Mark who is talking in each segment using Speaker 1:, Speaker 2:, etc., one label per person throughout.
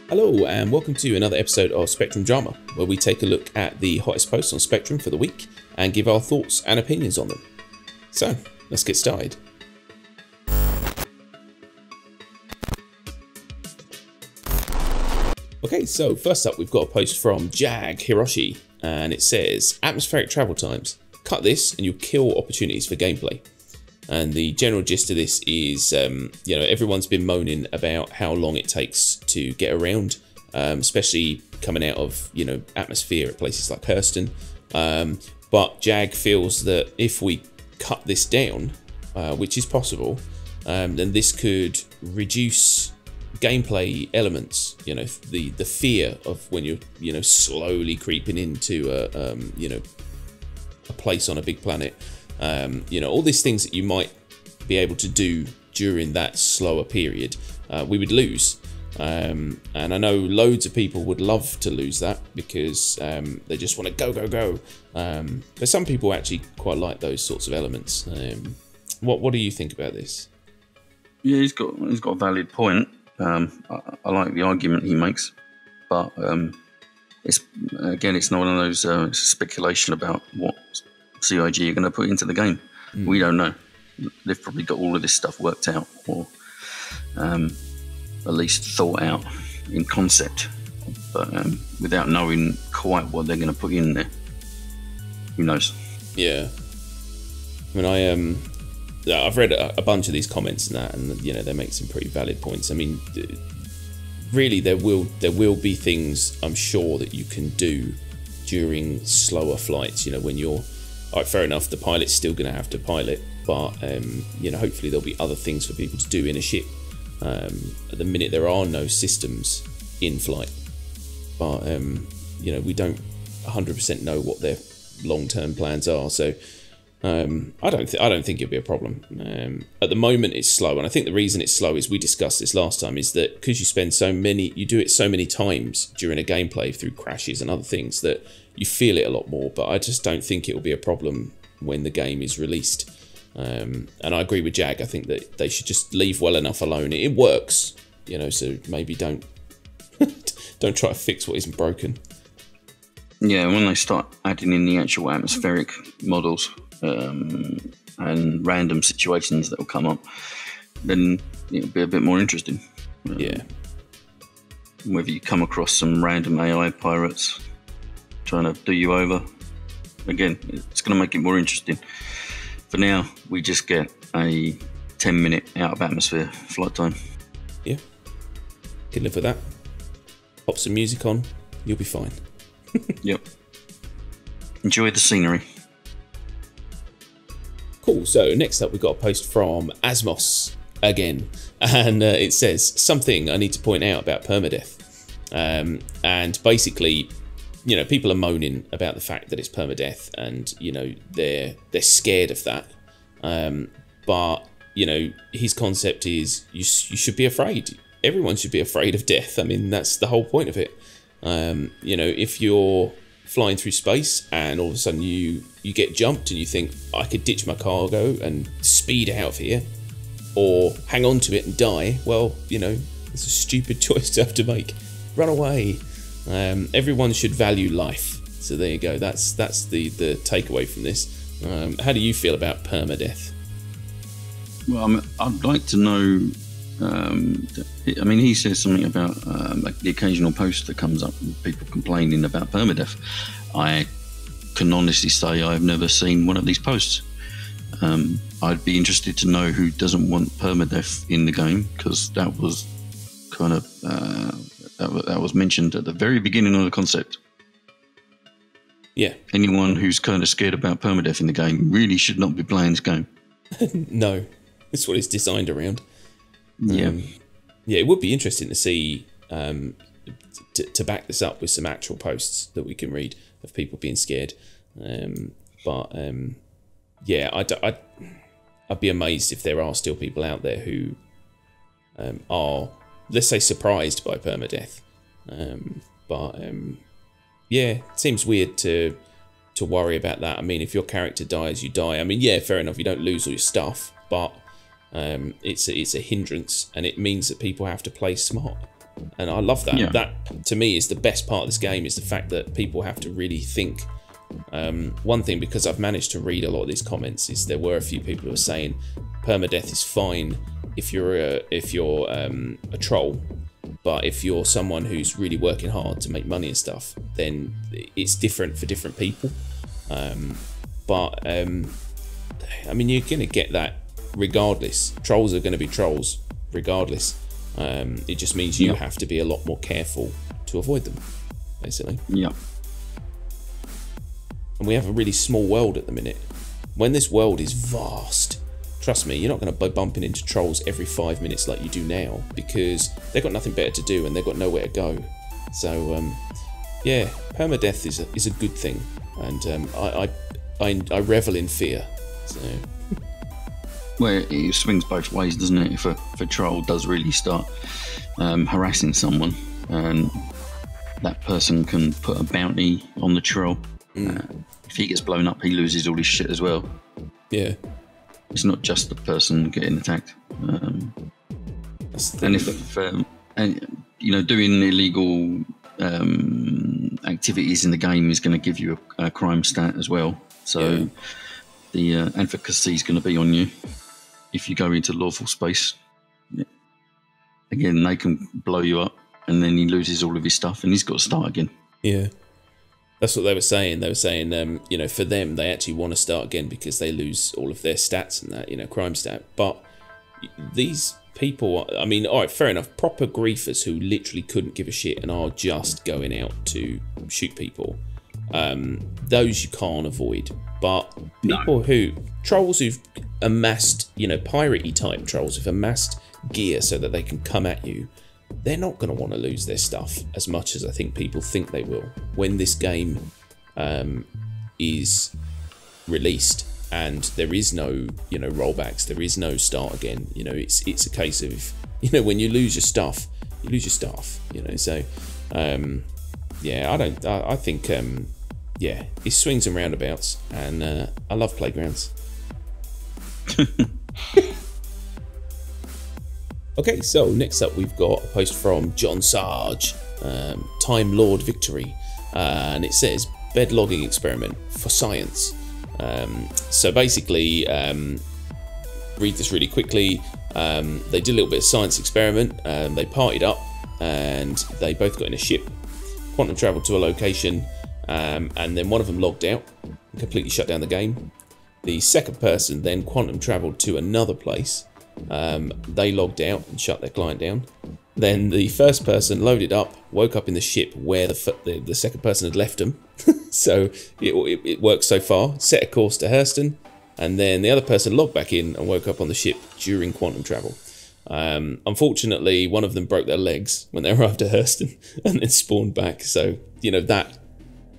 Speaker 1: Hello and welcome to another episode of Spectrum Drama, where we take a look at the hottest posts on Spectrum for the week and give our thoughts and opinions on them. So, let's get started. Okay, so first up we've got a post from Jag Hiroshi, and it says, atmospheric travel times. Cut this and you'll kill opportunities for gameplay. And the general gist of this is, everyone's been moaning about how long it takes to get around, especially coming out of, atmosphere at places like Hurston. But Jag feels that if we cut this down, which is possible, then this could reduce gameplay elements. The fear of when you're, slowly creeping into a place on a big planet. All these things that you might be able to do during that slower period, we would lose. And I know loads of people would love to lose that because they just want to go. But some people actually quite like those sorts of elements. What do you think about this?
Speaker 2: Yeah, he's got a valid point. I like the argument he makes, but it's not one of those speculation about what CIG are going to put into the game. We don't know. They've probably got all of this stuff worked out, or at least thought out in concept, but without knowing quite what they're going to put in there, who knows?
Speaker 1: Yeah, I mean, I've read a bunch of these comments and that, and they make some pretty valid points. I mean, really, there will be things I'm sure that you can do during slower flights. When you're all right, fair enough, the pilot's still going to have to pilot, but hopefully there'll be other things for people to do in a ship. At the minute, there are no systems in flight, but we don't 100% know what their long-term plans are. So I don't think it'll be a problem. At the moment, it's slow, and I think the reason it's slow is, we discussed this last time, is that because you do it so many times during a gameplay through crashes and other things, that you feel it a lot more. But I just don't think it'll be a problem when the game is released. And I agree with Jag. I think that they should just leave well enough alone. It works, so maybe don't try to fix what isn't broken.
Speaker 2: Yeah, when they start adding in the actual atmospheric models and random situations that will come up, then it'll be a bit more interesting.
Speaker 1: Yeah.
Speaker 2: Whether you come across some random AI pirates trying to do you over, again, it's going to make it more interesting. For now, we just get a 10-minute out of atmosphere flight time.
Speaker 1: Yeah, can live with that. Pop some music on, you'll be fine.
Speaker 2: Yep. Enjoy the scenery. Cool.
Speaker 1: So next up, we've got a post from Asmos again, and it says, something I need to point out about permadeath. And basically, people are moaning about the fact that it's permadeath, and they're scared of that. But his concept is you should be afraid. Everyone should be afraid of death. I mean, that's the whole point of it. If you're flying through space and all of a sudden you get jumped and you think, I could ditch my cargo and speed out of here, or hang on to it and die, well, it's a stupid choice to have to make. Run away. Everyone should value life. So there you go. That's the takeaway from this. How do you feel about permadeath?
Speaker 2: Well, I'd like to know. He says something about the occasional post that comes up with people complaining about permadeath. I can honestly say I've never seen one of these posts. I'd be interested to know who doesn't want permadeath in the game, because that was kind of that was mentioned at the very beginning of the concept.
Speaker 1: Yeah.
Speaker 2: Anyone who's kind of scared about permadeath in the game really should not be playing this game.
Speaker 1: No, it's what it's designed around.
Speaker 2: Yeah.
Speaker 1: It would be interesting to see, to back this up with some actual posts that we can read of people being scared. I'd be amazed if there are still people out there who are, let's say, surprised by permadeath. It seems weird to worry about that. I mean, if your character dies, you die. I mean, yeah, fair enough, you don't lose all your stuff, but it's a hindrance, and it means that people have to play smart. and I love that.
Speaker 2: Yeah.
Speaker 1: That to me is the best part of this game, is the fact that people have to really think. One thing, because I've managed to read a lot of these comments, is there were a few people who were saying permadeath is fine if you're a troll, but if you're someone who's really working hard to make money and stuff, then it's different for different people. But I mean, you're gonna get that regardless. Trolls are going to be trolls regardless. It just means you have to be a lot more careful to avoid them, basically.
Speaker 2: Yeah.
Speaker 1: And we have a really small world at the minute. When this world is vast, trust me, you're not going to be bumping into trolls every 5 minutes like you do now, because they've got nothing better to do and they've got nowhere to go. So, yeah, permadeath is a good thing, and I revel in fear. So.
Speaker 2: Well, it swings both ways, doesn't it? If a troll does really start harassing someone, and that person can put a bounty on the troll. If he gets blown up, he loses all his shit as well. Yeah. It's not just the person getting attacked. And if doing illegal activities in the game is going to give you a crime stat as well. So the advocacy is going to be on you if you go into lawful space. Again, they can blow you up, and then he loses all of his stuff, and he's got to start again. Yeah. That's what they were saying. They were saying, for them, they actually want to start again because they lose all of their stats and that, crime stat. But these people, I mean, all right, fair enough. Proper griefers who literally couldn't give a shit and are just going out to shoot people. Those you can't avoid. But people trolls who've amassed, piratey type trolls who've amassed gear so that they can come at you, they're not going to want to lose their stuff as much as I think people think they will when this game is released and there is no, rollbacks, there is no start again. It's a case of, when you lose your stuff, you lose your stuff. So I think it swings and roundabouts, and I love playgrounds. Okay, so next up we've got a post from John Sarge, Time Lord Victory, and it says bed logging experiment for science. So basically, read this really quickly. They did a little bit of science experiment. They partied up, and they both got in a ship, quantum travelled to a location, and then one of them logged out and completely shut down the game. The second person then quantum travelled to another place. They logged out and shut their client down. Then the first person loaded up, woke up in the ship where the second person had left them. So it worked so far. Set a course to Hurston, and then the other person logged back in and woke up on the ship during quantum travel. Unfortunately, one of them broke their legs when they arrived at Hurston and then spawned back. So that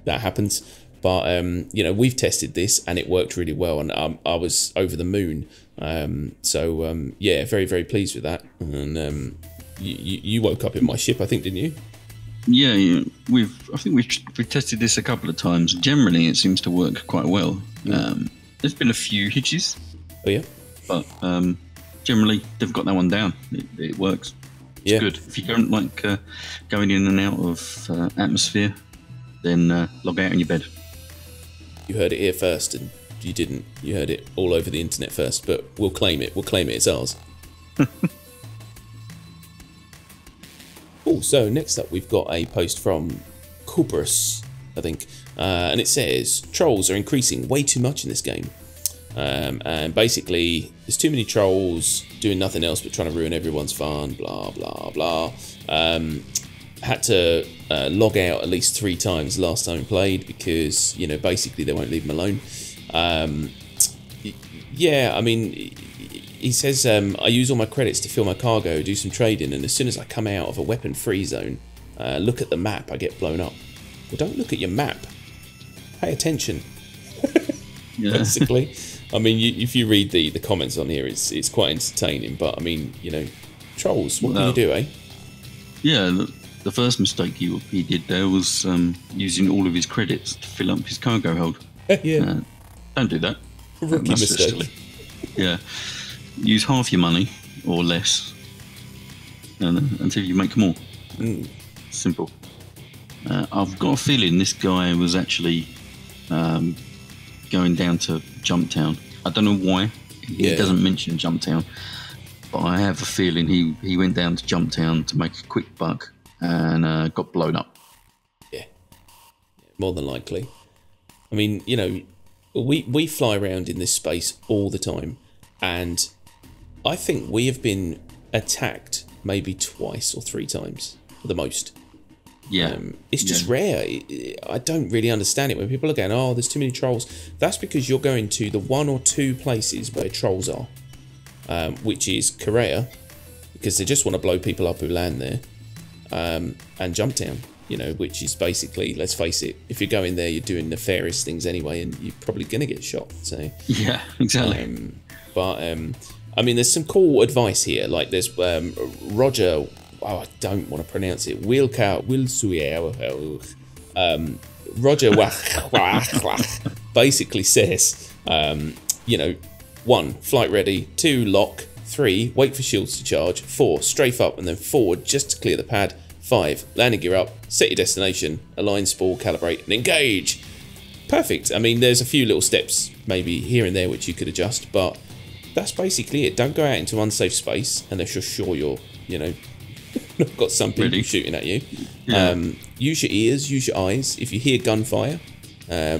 Speaker 2: happens. But we've tested this and it worked really well, and I was over the moon. Very, very pleased with that. And you woke up in my ship, I think, didn't you? Yeah, I think we've tested this a couple of times. Generally, it seems to work quite well. There's been a few hitches. Oh yeah, but generally they've got that one down. It works. It's good. If you don't like going in and out of atmosphere, then log out in your bed. You heard it here first, and you didn't. You heard it all over the internet first, but we'll claim it. We'll claim it. It's ours. Cool. So next up, we've got a post from Kubrus, I think, and it says trolls are increasing way too much in this game, and basically there's too many trolls doing nothing else but trying to ruin everyone's fun. Blah blah blah. Had to log out at least 3 times last time we played because, basically they won't leave him alone. I mean, he says, I use all my credits to fill my cargo, do some trading, and as soon as I come out of a weapon-free zone, look at the map, I get blown up. Well, don't look at your map. Pay attention. Basically. I mean, if you read the comments on here, it's quite entertaining, but I mean, trolls, what can you do, eh? Yeah, the first mistake he did there was using all of his credits to fill up his cargo hold. Don't do that. Rookie mistake. Yeah. Use half your money or less until you make more. Simple. I've got a feeling this guy was actually going down to Jumptown. I don't know why. He doesn't mention Jumptown, but I have a feeling he went down to Jumptown to make a quick buck and got blown up.
Speaker 1: Yeah, more than likely. I mean, you know, we fly around in this space all the time, and I think we have been attacked maybe twice or 3 times at the most.
Speaker 2: Yeah.
Speaker 1: It's just rare. I don't really understand it when people are going, oh, there's too many trolls. That's because you're going to the 1 or 2 places where trolls are, which is Korea, because they just want to blow people up who land there, and Jumptown, you know, which is basically, let's face it, if you're going there, you're doing nefarious things anyway, and you're probably going to get shot. So
Speaker 2: yeah, exactly.
Speaker 1: I mean, there's some cool advice here. Like there's Roger. Oh, I don't want to pronounce it. Roger basically says, you know, 1, flight ready, 2, lock, 3, wait for shields to charge, 4, strafe up and then forward just to clear the pad, 5, landing gear up, set your destination, align, spool, calibrate, and engage. Perfect. I mean, there's a few little steps maybe here and there which you could adjust, but that's basically it. Don't go out into unsafe space unless you're sure you're, you know, not got some people shooting at you. Yeah. Use your ears, use your eyes. If you hear gunfire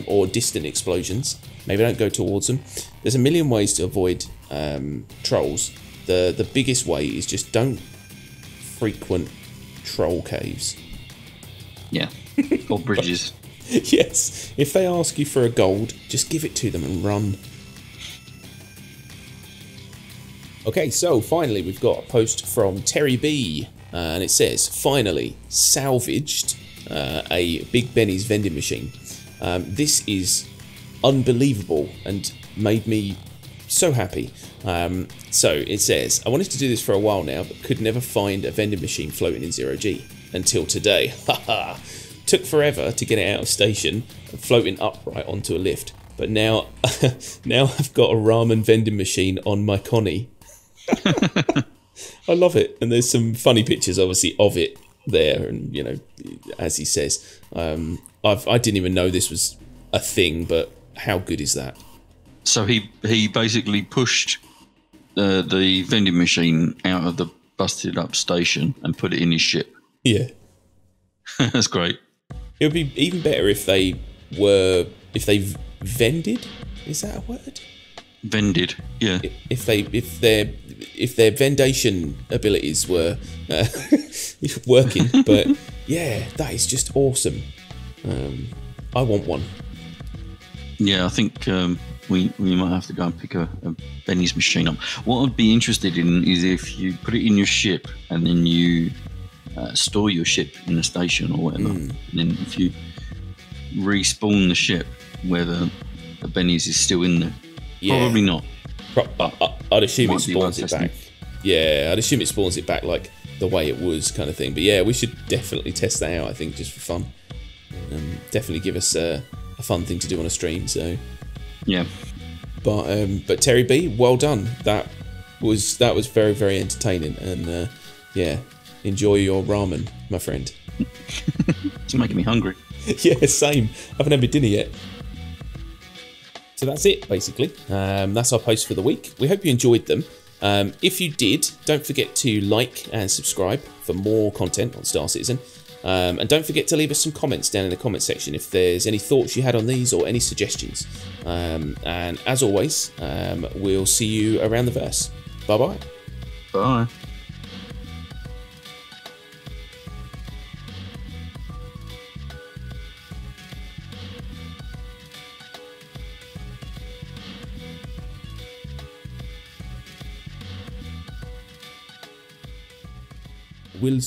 Speaker 1: or distant explosions, maybe don't go towards them. There's a million ways to avoid trolls. The biggest way is just don't frequent troll caves.
Speaker 2: Yeah, or bridges.
Speaker 1: Yes, if they ask you for a gold, just give it to them and run. Okay, so finally we've got a post from Terry B, and it says, finally, salvaged a Big Benny's vending machine. This is unbelievable and made me so happy. So it says, I wanted to do this for a while now, but could never find a vending machine floating in 0G until today. Haha. Took forever to get it out of station and floating upright onto a lift. But now, now I've got a ramen vending machine on my Connie. I love it, and there's some funny pictures obviously of it there, and you know, as he says, I didn't even know this was a thing, but how good is that?
Speaker 2: So he basically pushed the vending machine out of the busted up station and put it in his ship.
Speaker 1: Yeah.
Speaker 2: That's great.
Speaker 1: It would be even better if they vended, is that a word?
Speaker 2: Vended, yeah.
Speaker 1: If their vendation abilities were working, but yeah, that is just awesome. I want one.
Speaker 2: Yeah, I think we might have to go and pick a Benny's machine up. What I'd be interested in is if you put it in your ship and then you store your ship in the station or whatever, and then if you respawn the ship where the Benny's is still in there. Yeah. Probably not.
Speaker 1: I'd assume it spawns it back. Yeah, I'd assume it spawns it back like the way it was, kind of thing. But yeah, we should definitely test that out, I think, just for fun. Definitely give us a fun thing to do on a stream. So
Speaker 2: yeah.
Speaker 1: But Terry B, well done. That was very, very entertaining, and yeah, enjoy your ramen, my friend.
Speaker 2: It's making me hungry.
Speaker 1: Yeah, same. I haven't had my dinner yet. So that's it, basically. That's our post for the week. We hope you enjoyed them. If you did, don't forget to like and subscribe for more content on Star Citizen. And don't forget to leave us some comments down in the comment section if there's any thoughts you had on these or any suggestions. And as always, we'll see you around the verse. Bye-bye.
Speaker 2: Bye.
Speaker 1: Will